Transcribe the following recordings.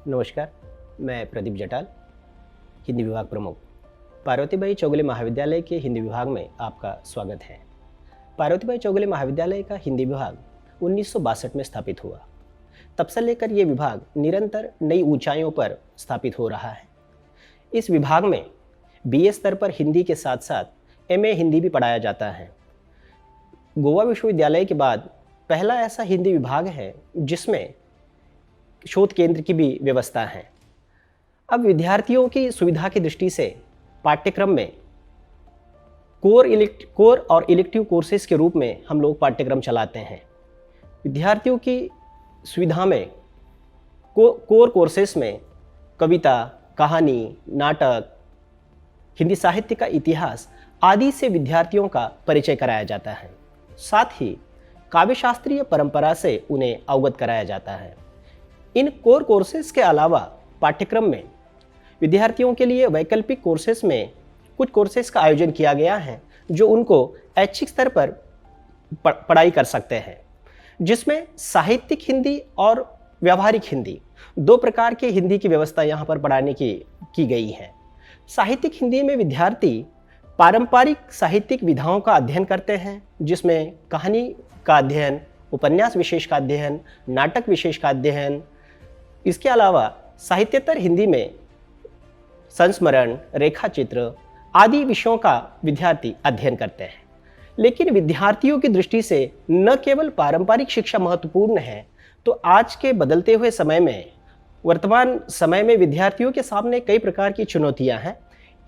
नमस्कार, मैं प्रदीप जटाल, हिंदी विभाग प्रमुख, पार्वतीबाई चौगुले महाविद्यालय के हिंदी विभाग में आपका स्वागत है। पार्वतीबाई चौगुले महाविद्यालय का हिंदी विभाग 1962 में स्थापित हुआ। तब से लेकर ये विभाग निरंतर नई ऊंचाइयों पर स्थापित हो रहा है। इस विभाग में BA स्तर पर हिंदी के साथ साथ MA हिंदी भी पढ़ाया जाता है। गोवा विश्वविद्यालय के बाद पहला ऐसा हिंदी विभाग है जिसमें शोध केंद्र की भी व्यवस्था है। अब विद्यार्थियों की सुविधा की दृष्टि से पाठ्यक्रम में कोर और इलेक्टिव कोर्सेज के रूप में हम लोग पाठ्यक्रम चलाते हैं। विद्यार्थियों की सुविधा में कोर कोर्सेज में कविता, कहानी, नाटक, हिंदी साहित्य का इतिहास आदि से विद्यार्थियों का परिचय कराया जाता है। साथ ही काव्यशास्त्रीय परंपरा से उन्हें अवगत कराया जाता है। इन कोर कोर्सेज के अलावा पाठ्यक्रम में विद्यार्थियों के लिए वैकल्पिक कोर्सेज में कुछ कोर्सेज का आयोजन किया गया है जो उनको ऐच्छिक स्तर पर पढ़ाई कर सकते हैं, जिसमें साहित्यिक हिंदी और व्यावहारिक हिंदी दो प्रकार के हिंदी की व्यवस्था यहाँ पर पढ़ाने की गई है। साहित्यिक हिंदी में विद्यार्थी पारंपरिक साहित्यिक विधाओं का अध्ययन करते हैं, जिसमें कहानी का अध्ययन, उपन्यास विशेष का अध्ययन, नाटक विशेष का अध्ययन। इसके अलावा साहित्येतर हिंदी में संस्मरण, रेखाचित्र आदि विषयों का विद्यार्थी अध्ययन करते हैं। लेकिन विद्यार्थियों की दृष्टि से न केवल पारंपरिक शिक्षा महत्वपूर्ण है, तो आज के बदलते हुए समय में, वर्तमान समय में विद्यार्थियों के सामने कई प्रकार की चुनौतियां हैं।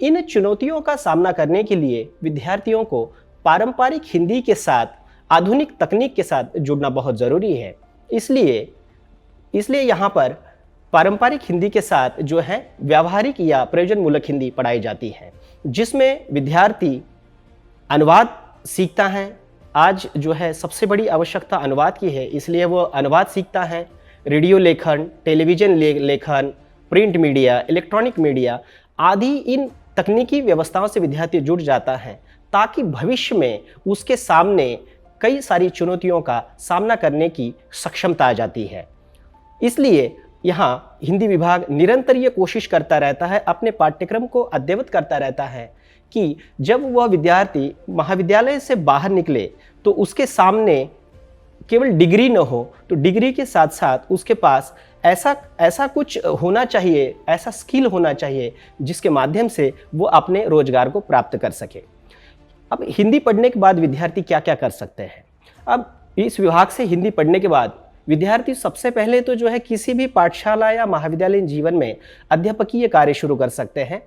इन चुनौतियों का सामना करने के लिए विद्यार्थियों को पारंपरिक हिंदी के साथ आधुनिक तकनीक के साथ जुड़ना बहुत ज़रूरी है। इसलिए यहाँ पर पारंपरिक हिंदी के साथ जो है व्यावहारिक या प्रयोजनमूलक हिंदी पढ़ाई जाती है, जिसमें विद्यार्थी अनुवाद सीखता है। आज जो है सबसे बड़ी आवश्यकता अनुवाद की है, इसलिए वो अनुवाद सीखता है। रेडियो लेखन, टेलीविज़न लेखन, प्रिंट मीडिया, इलेक्ट्रॉनिक मीडिया आदि इन तकनीकी व्यवस्थाओं से विद्यार्थी जुड़ जाता है, ताकि भविष्य में उसके सामने कई सारी चुनौतियों का सामना करने की सक्षमता आ जाती है। इसलिए यहाँ हिंदी विभाग निरंतर ये कोशिश करता रहता है, अपने पाठ्यक्रम को अद्यतन करता रहता है कि जब वह विद्यार्थी महाविद्यालय से बाहर निकले तो उसके सामने केवल डिग्री न हो, तो डिग्री के साथ साथ उसके पास ऐसा कुछ होना चाहिए, ऐसा स्किल होना चाहिए जिसके माध्यम से वो अपने रोजगार को प्राप्त कर सके। अब हिंदी पढ़ने के बाद विद्यार्थी क्या क्या कर सकते हैं? अब इस विभाग से हिंदी पढ़ने के बाद विद्यार्थी सबसे पहले तो जो है किसी भी पाठशाला या महाविद्यालयीन जीवन में अध्यापकीय कार्य शुरू कर सकते हैं।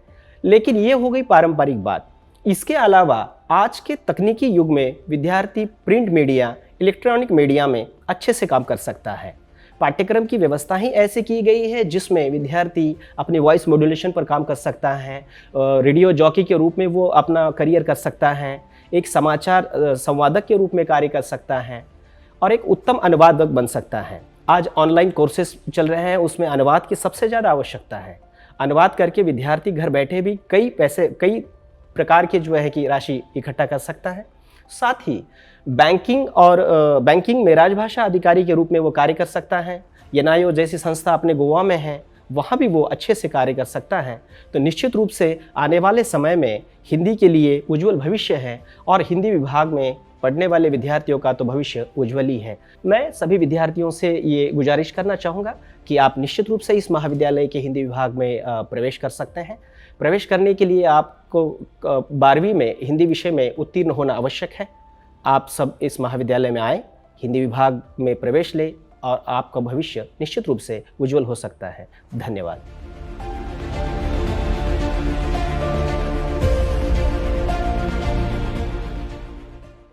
लेकिन ये हो गई पारंपरिक बात। इसके अलावा आज के तकनीकी युग में विद्यार्थी प्रिंट मीडिया, इलेक्ट्रॉनिक मीडिया में अच्छे से काम कर सकता है। पाठ्यक्रम की व्यवस्था ही ऐसी की गई है जिसमें विद्यार्थी अपनी वॉइस मॉड्यूलेशन पर काम कर सकता है, रेडियो जॉकी के रूप में वो अपना करियर कर सकता है, एक समाचार संवादक के रूप में कार्य कर सकता है और एक उत्तम अनुवादक बन सकता है। आज ऑनलाइन कोर्सेज चल रहे हैं, उसमें अनुवाद की सबसे ज़्यादा आवश्यकता है। अनुवाद करके विद्यार्थी घर बैठे भी कई प्रकार के जो है कि राशि इकट्ठा कर सकता है। साथ ही बैंकिंग में राजभाषा अधिकारी के रूप में वो कार्य कर सकता है। NIO जैसी संस्था अपने गोवा में है, वहाँ भी वो अच्छे से कार्य कर सकता है। तो निश्चित रूप से आने वाले समय में हिंदी के लिए उज्जवल भविष्य है और हिंदी विभाग में पढ़ने वाले विद्यार्थियों का तो भविष्य उज्जवल ही है। मैं सभी विद्यार्थियों से ये गुजारिश करना चाहूँगा कि आप निश्चित रूप से इस महाविद्यालय के हिंदी विभाग में प्रवेश कर सकते हैं। प्रवेश करने के लिए आपको 12वीं में हिंदी विषय में उत्तीर्ण होना आवश्यक है। आप सब इस महाविद्यालय में आए, हिंदी विभाग में प्रवेश लें और आपका भविष्य निश्चित रूप से उज्जवल हो सकता है। धन्यवाद।